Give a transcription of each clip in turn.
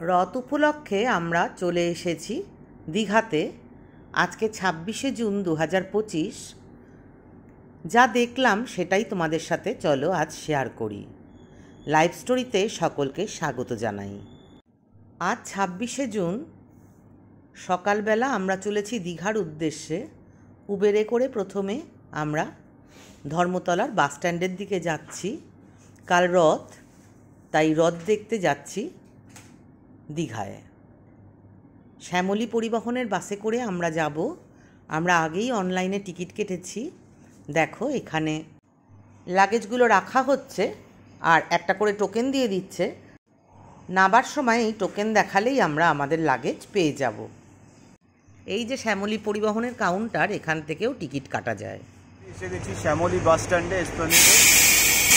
রথ উপলক্ষে আমরা চলে এসেছি দীঘাতে। আজকে 26শে জুন 2025। যা দেখলাম সেটাই তোমাদের সাথে চলো আজ শেয়ার করি। লাইভ স্টোরিতে সকলকে স্বাগত জানাই। আজ 26শে জুন সকালবেলা আমরা চলেছি দীঘার উদ্দেশ্যে। উবেরে করে প্রথমে আমরা ধর্মতলার বাস স্ট্যান্ডের দিকে যাচ্ছি। কাল রথ, তাই রথ দেখতে যাচ্ছি দীঘায়। শ্যামলী পরিবহনের বাসে করে আমরা যাব। আমরা আগেই অনলাইনে টিকিট কেটেছি। দেখো এখানে লাগেজগুলো রাখা হচ্ছে আর একটা করে টোকেন দিয়ে দিচ্ছে। নাবার সময় এই টোকেন দেখালেই আমরা আমাদের লাগেজ পেয়ে যাব। এই যে শ্যামলী পরিবহনের কাউন্টার, এখান থেকেও টিকিট কাটা যায়। এসে গেছি শ্যামলী বাস স্ট্যান্ডে, এসপ্ল্যানেডে।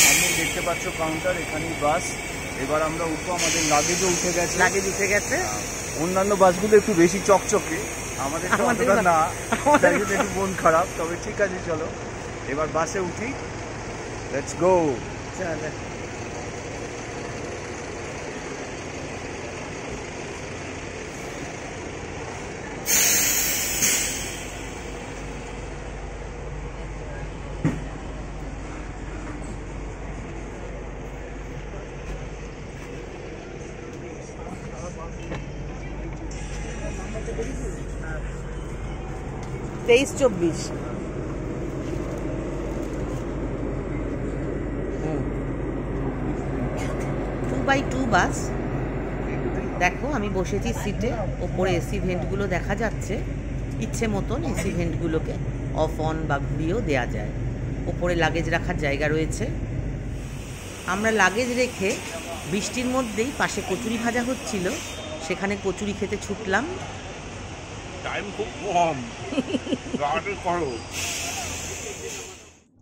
আপনি দেখতে পাচ্ছ কাউন্টার, এখানেই বাস। এবার আমরা উঠবো। আমাদের লাগেজ উঠে গেছে। অন্যান্য বাসগুলো একটু বেশি চকচকে, আমাদের না, তাই জন্য একটু মন খারাপ। তবে ঠিক আছে, চলো এবার বাসে উঠি। Let's go. চলো। তেইশ 24 2x2 বাস। দেখো আমি বসেছি সিটে, ওপরে এসি ভেন্টগুলো দেখা যাচ্ছে। ইচ্ছে মতন এসি ভেন্টগুলোকে অফ অন বা ঘুরিয়েও দেওয়া যায়। ওপরে লাগেজ রাখার জায়গা রয়েছে। আমরা লাগেজ রেখে বৃষ্টির মধ্যেই পাশে কচুরি ভাজা হচ্ছিল, সেখানে কচুরি খেতে ছুটলাম। টাইম খুব কম।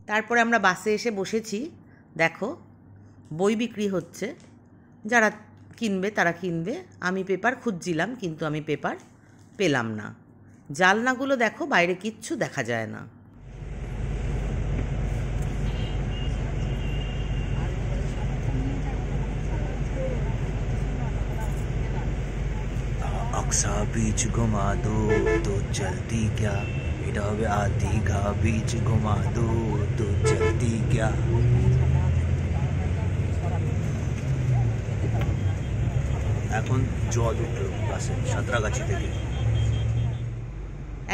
তারপরে আমরা বাসে এসে বসেছি। দেখো বই বিক্রি হচ্ছে, যারা কিনবে তারা কিনবে। আমি পেপার খুঁজছিলাম, কিন্তু আমি পেপার পেলাম না। জানলাগুলো দেখো, বাইরে কিচ্ছু দেখা যায় না। अक्सा बीच घुमा दो तो चलती क्या, এটা হবে দীঘা बीच घुमा दो तो चलती क्या। এখন জল উঠলো বাসে সাঁতরাগাছি থেকে।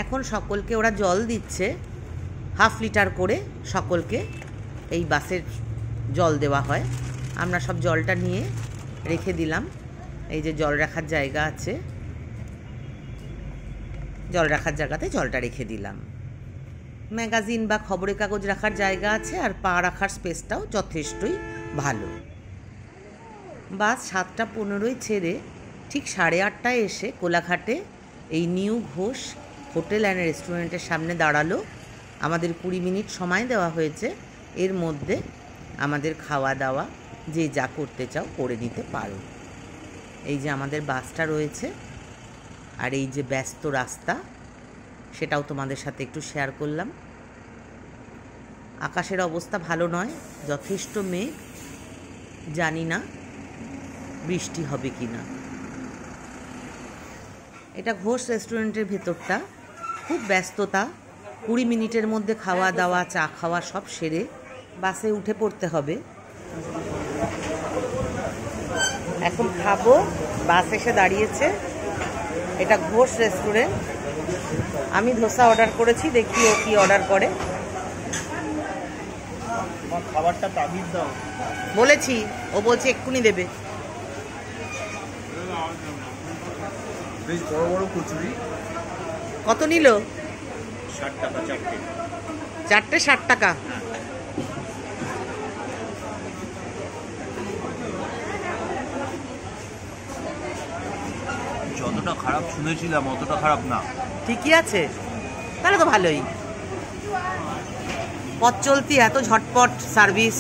এখন সকলকে ওরা জল দিচ্ছে, 1/2 লিটার করে সকলকে এই বাসের জল দেওয়া হয়। আমরা সব জলটা নিয়ে রেখে দিলাম। এই যে জল রাখার জায়গা আছে, জল রাখার জায়গাতে জলটা রেখে দিলাম। ম্যাগাজিন বা খবরের কাগজ রাখার জায়গা আছে, আর পা রাখার স্পেসটাও যথেষ্টই ভালো। বাস 7:15 ছেড়ে ঠিক 8:30টায় এসে কোলাঘাটে এই নিউ ঘোষ হোটেল অ্যান্ড রেস্টুরেন্টের সামনে দাঁড়ালো। আমাদের 20 মিনিট সময় দেওয়া হয়েছে। এর মধ্যে আমাদের খাওয়া দাওয়া যে যা করতে চাও করে নিতে পারো। এই যে আমাদের বাসটা রয়েছে, আর এই যে ব্যস্ত রাস্তা, সেটাও তোমাদের সাথে একটু শেয়ার করলাম। আকাশের অবস্থা ভালো নয়, যথেষ্ট মেঘ। জানি না বৃষ্টি হবে কি না। এটা ঘোষ রেস্টুরেন্টের ভেতরটা, খুব ব্যস্ততা। 20 মিনিটের মধ্যে খাওয়া দাওয়া, চা খাওয়া সব সেরে বাসে উঠে পড়তে হবে। এখন খাবো। বাস এসে দাঁড়িয়েছে। এটা ঘোষ রেস্টুরেন্ট। আমি ধোসা অর্ডার করেছি, দেখি ও কি অর্ডার করে। খাবারটা তাবিজ দাও বলেছি, ও বলছে এক্ষুনি দেবে। বেশ বড় বড় কচুরি। কত নিল? 60 টাকা চারটে। চারটে 60 টাকা। যতটা খারাপ শুনেছিলাম অতটা খারাপ না। ঠিকই আছে, তাহলে তো ভালোই। পথ চলতি এত ঝটপট সার্ভিস।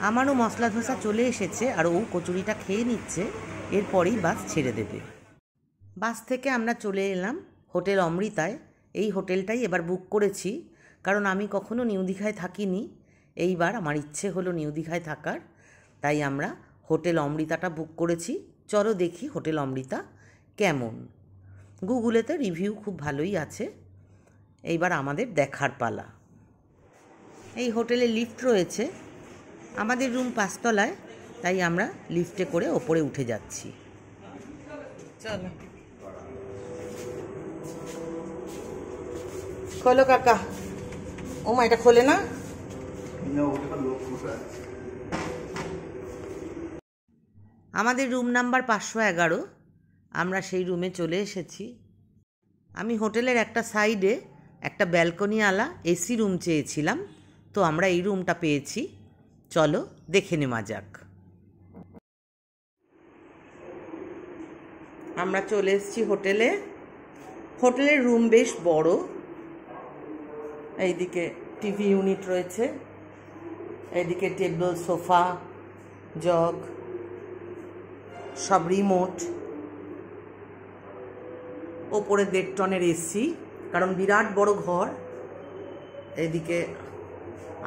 আমারও মশলা ধোসা চলে এসেছে, আর ও কচুরিটা খেয়ে নিচ্ছে। এরপরেই বাস ছেড়ে দেবে। বাস থেকে আমরা চলে এলাম হোটেল অমৃতায়। এই হোটেলটাই এবার বুক করেছি, কারণ আমি কখনো নিউ দীঘায় থাকিনি। এইবার আমার ইচ্ছে হলো নিউ দীঘায় থাকার। তাই আমরা হোটেল অমৃতাটা বুক করেছি। চলো দেখি হোটেল অমৃতা কেমন। গুগলেতে রিভিউ খুব ভালোই আছে। এইবার আমাদের দেখার পালা। এই হোটেলে লিফট রয়েছে, আমাদের রুম 5 তলায়, তাই আমরা লিফটে করে ওপরে উঠে যাচ্ছি। চলো খোলো কাকা। ও মা, এটা খোলে না। আমাদের রুম নাম্বার 511। আমরা সেই রুমে চলে এসেছি। আমি হোটেলের একটা সাইডে একটা ব্যালকনিওয়ালা এসি রুম চেয়েছিলাম, তো আমরা এই রুমটা পেয়েছি। চলো দেখে নেওয়া যাক। আমরা চলে এসেছি হোটেলে। হোটেলের রুম বেশ বড়। এইদিকে টিভি ইউনিট রয়েছে, এইদিকে টেবিল, সোফা, জগ, সব রিমোট। ওপরে 1.5 টনের এসি, কারণ বিরাট বড় ঘর। এইদিকে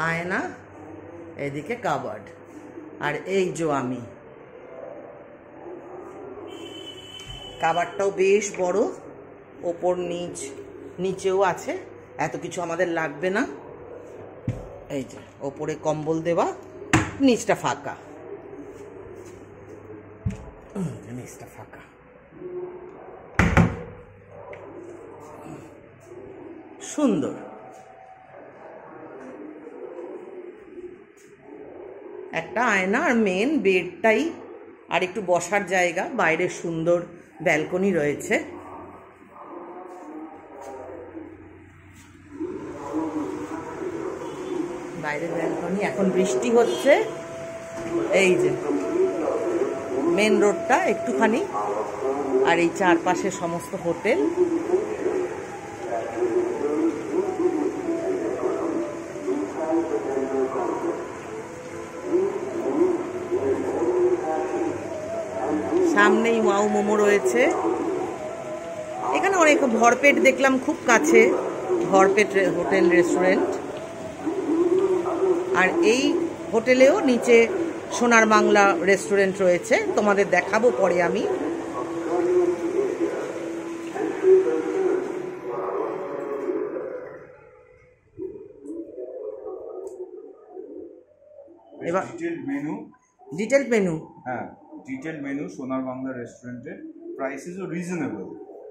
আয়না, এইদিকে কাবার্ড, আর এই যে আমি। কাবার্ডটাও বেশ বড়, ওপর নিচেও আছে। এত কিছু আমাদের লাগবে না। এই যে ওপরে কম্বল দেওয়া, নিচটা ফাঁকা। নিচটা ফাঁকা। সুন্দর। একটা আয়না আর মেন বেডটাই, আর একটু বসার জায়গা। বাইরে সুন্দর ব্যালকনি রয়েছে। বাইরে ব্যালকনি। এখন বৃষ্টি হচ্ছে। এই যে মেন রোডটা একটুখানি, আর এই চারপাশে সমস্ত হোটেল। সামনেই ওয়াও মোমো রয়েছে। এখানে অনেক ভরপেট দেখলাম খুব কাছে, ভরপেট হোটেল রেস্টুরেন্ট। আর এই হোটেলেও নিচে সোনার বাংলা রেস্টুরেন্ট রয়েছে, তোমাদের দেখাবো পরে আমি। এবার ডিটেল মেনু। হ্যাঁ, ডিটেল মেনু সোনার বাংলা রেস্টুরেন্টের। প্রাইসেসও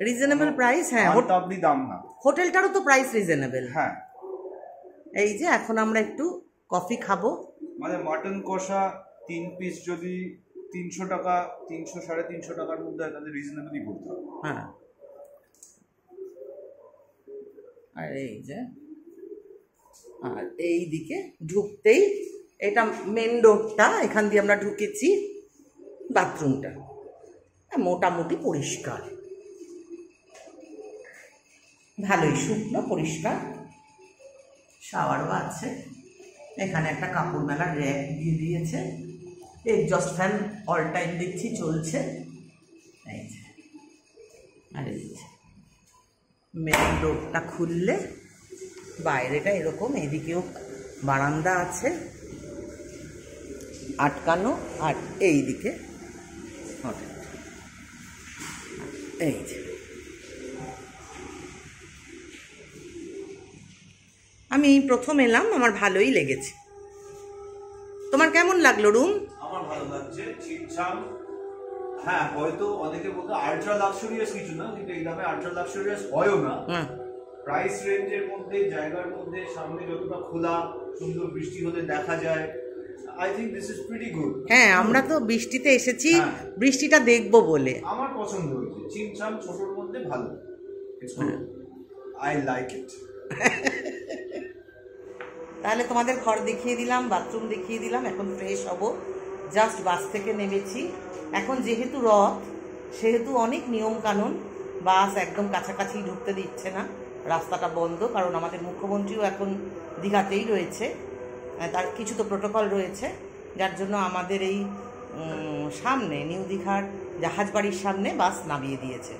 রিজনেবল প্রাইস। হ্যাঁ, আপনি দাম না। হোটেলটারও তো প্রাইস রিজনেবল। হ্যাঁ। এই যে এখন আমরা একটু কফি খাবো। মানে মাটন কষা 3 পিস যদি 300 টাকা, 300-350 টাকার মধ্যে তাদের রিজনেবলই করতে হবে। হ্যাঁ। আর এই যে, আর এই দিকে ঢুকতেই এটা মেন ডোরটা, এখান দিয়ে আমরা ঢুকেছি। বাথরুমটা মোটামুটি পরিষ্কার, ভালোই শুকনো পরিষ্কার। শাওয়ারও আছে। এখানে একটা কাপড় মেলার র্যাক দিয়ে দিয়েছে। এক্সস্ট ফ্যান অল টাইম দেখছি চলছে। এই যে, আর এই যে মেন ডোরটা খুললে বাইরেটা এরকম। এদিকেও বারান্দা আছে আটকানো, আর এই দিকে হোটেল। এই যে আমি প্রথম এলাম, আমার ভালোই লেগেছে। তোমার কেমন লাগলো রুম? আমার ভালো লাগছে, ঠিকঠাক। হ্যাঁ, হয়তো অনেকে বলতো আল্ট্রা লাক্সারিয়াস কিছু না, কিন্তু এই দামে আল্ট্রা লাক্সারিয়াস হয়ও না। প্রাইস রেঞ্জের মধ্যে, জায়গার মধ্যে, সামনে যতটা খোলা, সুন্দর বৃষ্টি হলে দেখা যায়। I think this is pretty good. হ্যাঁ, আমরা তো বৃষ্টিতে এসেছি, বৃষ্টিটা দেখবো বলে। আমার পছন্দ হয়েছে, চিমচাম ছোটর মধ্যে ভালো। I like it. তাহলে তোমাদের ঘর দেখিয়ে দিলাম, বাথরুম দেখিয়ে দিলাম। এখন ফ্রেশ হব। জাস্ট বাস থেকে নেমেছি। এখন যেহেতু রথ, সেহেতু অনেক নিয়ম কানুন। বাস একদম কাছাকাছি ঢুকতে দিচ্ছে না, রাস্তাটা বন্ধ। কারণ আমাদের মুখ্যমন্ত্রীও এখন দীঘাতেই রয়েছে, তার কিছু তো প্রোটোকল রয়েছে, যার জন্য আমাদের এই সামনে নিউ দীঘার জাহাজবাড়ির সামনে বাস নামিয়ে দিয়েছে।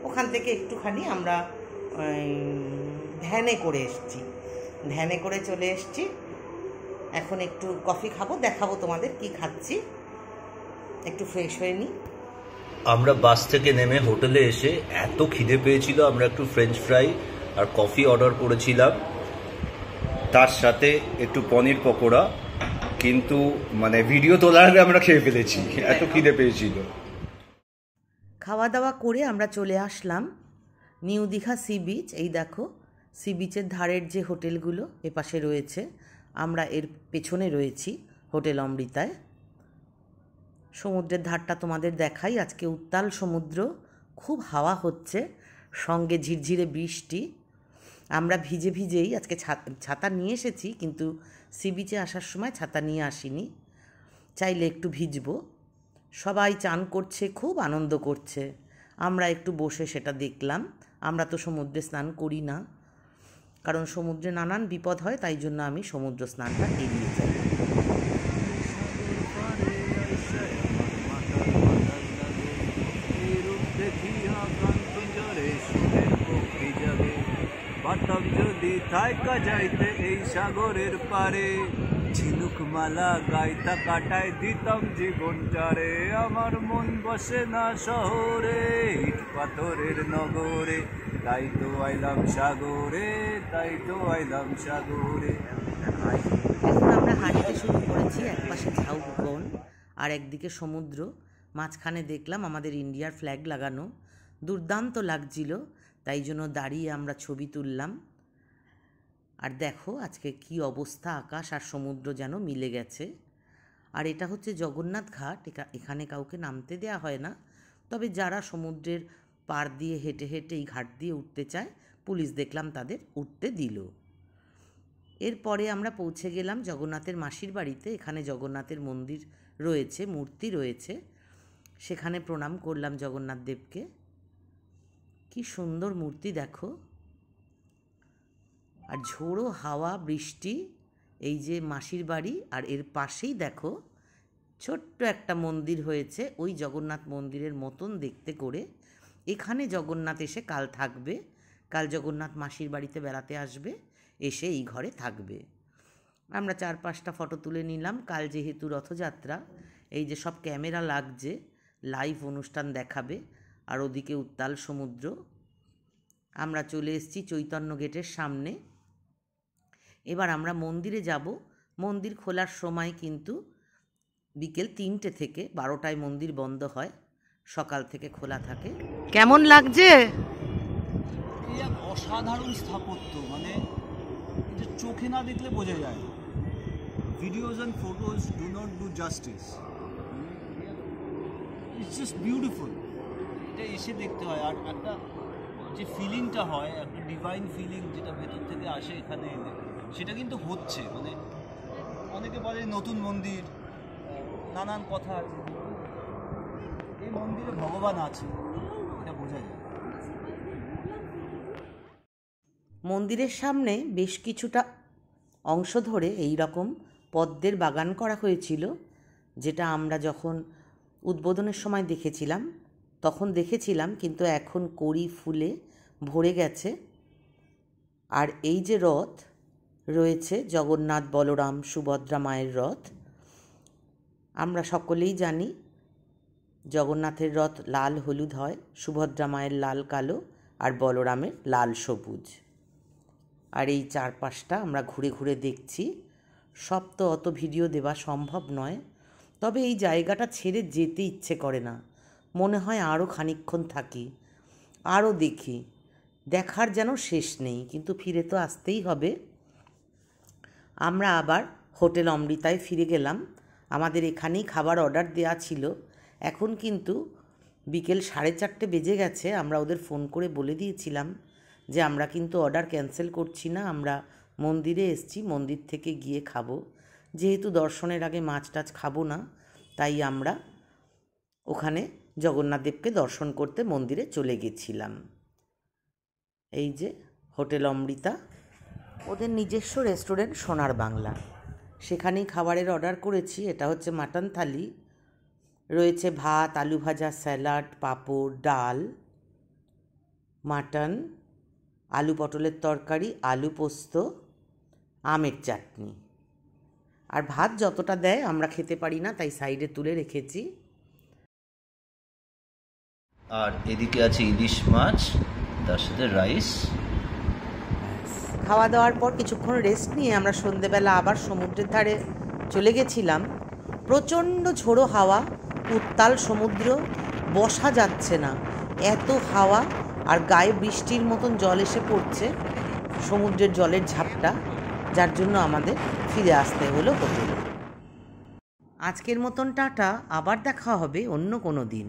ওখান থেকে একটুখানি আমরা ভ্যানে করে এসেছি, ভ্যানে করে চলে এসেছি। এখন একটু কফি খাবো, দেখাবো তোমাদের কি খাচ্ছি। একটু ফ্রেশ হয়ে নিই। আমরা বাস থেকে নেমে হোটেলে এসে এত খিদে পেয়েছিল, আমরা একটু ফ্রেঞ্চ ফ্রাই আর কফি অর্ডার করেছিলাম, তার সাথে একটু পনির পকোড়া, কিন্তু মানে ভিডিও তোলার আগে আমরা খেয়ে ফেলেছি, এত খিদে পেয়েছিল। খাওয়া দাওয়া করে আমরা চলে আসলাম নিউ দীঘা সি বিচ। এই দেখো সি বিচের ধারের যে হোটেলগুলো এপাশে রয়েছে, আমরা এর পেছনে রয়েছি হোটেল অমৃতায়। সমুদ্রের ধারটা তোমাদের দেখাই। আজকে উত্তাল সমুদ্র, খুব হাওয়া হচ্ছে, সঙ্গে ঝিরঝিরে বৃষ্টি। আমরা ভিজে ভিজেই আজকে ছাতা নিয়ে এসেছি, কিন্তু সি বিচে আসার সময় ছাতা নিয়ে আসিনি, চাইলে একটু ভিজবো। সবাই চান করছে, খুব আনন্দ করছে। আমরা একটু বসে সেটা দেখলাম। আমরা তো সমুদ্রে স্নান করি না, কারণ সমুদ্রে নানান বিপদ হয়, তাই জন্য আমি সমুদ্র স্নানটা এড়িয়ে যাই। বাতাম যদি থাইকা যাইতে এই সাগরের পারে, ঝিনুক মালা গাইতা কাটায় দিতাম জীবনটারে। আমার মন বসে না শহরে, ইট পাথরের নগরে, তাই তো আইলাম সাগরে, তাই তো আইলাম সাগরে। এখন আমরা হাঁটতে শুরু করেছি। একপাশে ঝাউবন আর একদিকে সমুদ্র, মাঝখানে দেখলাম আমাদের ইন্ডিয়ার ফ্ল্যাগ লাগানো, দুর্দান্ত লাগছিল, তাই জন্য দাঁড়িয়ে আমরা ছবি তুললাম। আর দেখো আজকে কি অবস্থা, আকাশ আর সমুদ্র যেন মিলে গেছে। আর এটা হচ্ছে জগন্নাথ ঘাট, এখানে কাউকে নামতে দেয়া হয় না, তবে যারা সমুদ্রের পার দিয়ে হেঁটে হেঁটে এই ঘাট দিয়ে উঠতে চায়, পুলিশ দেখলাম তাদের উঠতে দিল। এরপরে আমরা পৌঁছে গেলাম জগন্নাথের মাসির বাড়িতে। এখানে জগন্নাথের মন্দির রয়েছে, মূর্তি রয়েছে, সেখানে প্রণাম করলাম জগন্নাথ দেবকে। কি সুন্দর মূর্তি দেখো। আর ঝোড়ো হাওয়া, বৃষ্টি, এই যে মাসির বাড়ি, আর এর পাশেই দেখো ছোট্ট একটা মন্দির হয়েছে, ওই জগন্নাথ মন্দিরের মতন দেখতে করে। এখানে জগন্নাথ এসে কাল থাকবে, কাল জগন্নাথ মাসির বাড়িতে বেড়াতে আসবে, এসে এই ঘরে থাকবে। আমরা 4-5টা ফটো তুলে নিলাম। কাল যেহেতু রথযাত্রা, এই যে সব ক্যামেরা লাগছে, লাইভ অনুষ্ঠান দেখাবে। আর ওদিকে উত্তাল সমুদ্র। আমরা চলে এসেছি চৈতন্য গেটের সামনে। এবার আমরা মন্দিরে যাব। মন্দির খোলার সময় কিন্তু বিকেল 3টে থেকে 12টায় মন্দির বন্ধ হয়, সকাল থেকে খোলা থাকে। কেমন লাগছে? এক অসাধারণ স্থাপত্য, মানে এটা চোখে না দেখলে বোঝা যায়। Videos and photos do not do justice, it's just beautiful. এটা এসে দেখতে হয়, আর একটা যে ফিলিংটা হয়, একটা ডিভাইন ফিলিং যেটা ভেতর থেকে আসে এখানে এলে, সেটা কিন্তু হচ্ছে। মানে অনেকে বলে নতুন মন্দির, নানান কথা আছে, এই মন্দিরে ভগবান আছে, এটা বোঝা যায়। মন্দিরের সামনে বেশ কিছুটা অংশ ধরে এই রকম পদ্মের বাগান করা হয়েছিল, যেটা আমরা যখন উদ্বোধনের সময় দেখেছিলাম তখন দেখেছিলাম, কিন্তু এখন কড়ি ফুলে ভরে গেছে। আর এই যে রথ রয়েছে, জগন্নাথ বলরাম সুভদ্রা মায়ের রথ, আমরা সকলেই জানি জগন্নাথের রথ লাল হলুদ হয়, সুভদ্রা মায়ের লাল কালো, আর বলরামের লাল সবুজ। আর এই 4-5টা আমরা ঘুরে ঘুরে দেখছি। সব তো অত ভিডিও দেওয়া সম্ভব নয়, তবে এই জায়গাটা ছেড়ে যেতে ইচ্ছে করে না, মনে হয় আরও খানিকক্ষণ থাকি, আরও দেখি, দেখার যেন শেষ নেই, কিন্তু ফিরে তো আসতেই হবে। আমরা আবার হোটেল অমৃতায় ফিরে গেলাম। আমাদের এখানেই খাবার অর্ডার দেওয়া ছিল। এখন কিন্তু বিকেল 4:30 বেজে গেছে। আমরা ওদের ফোন করে বলে দিয়েছিলাম যে আমরা কিন্তু অর্ডার ক্যান্সেল করছি না, আমরা মন্দিরে এসেছি, মন্দির থেকে গিয়ে খাবো। যেহেতু দর্শনের আগে মাছ টাছ খাবো না, তাই আমরা ওখানে জগন্নাথ দেবকে দর্শন করতে মন্দিরে চলে গেছিলাম। এই যে হোটেল অমৃতা, ওদের নিজস্ব রেস্টুরেন্ট সোনার বাংলা, সেখানেই খাবারের অর্ডার করেছি। এটা হচ্ছে মাটন থালি, রয়েছে ভাত, আলু ভাজা, স্যালাড, পাঁপড়, ডাল, মাটন, আলু পটলের তরকারি, আলু পোস্ত, আমের চাটনি। আর ভাত যতটা দেয় আমরা খেতে পারি না, তাই সাইডে তুলে রেখেছি। আর এদিকে আছে ইলিশ মাছ, তার সাথে রাইস। খাওয়া দাওয়ার পর কিছুক্ষণ রেস্ট নিয়ে আমরা সন্ধেবেলা আবার সমুদ্রের ধারে চলে গেছিলাম। প্রচণ্ড ঝোড়ো হাওয়া, উত্তাল সমুদ্র, বসা যাচ্ছে না, এত হাওয়া, আর গায়ে বৃষ্টির মতন জল এসে পড়ছে, সমুদ্রের জলের ঝাপটা, যার জন্য আমাদের ফিরে আসতে হলো হোটেলে। আজকের মতন টাটা, আবার দেখা হবে অন্য কোনো দিন।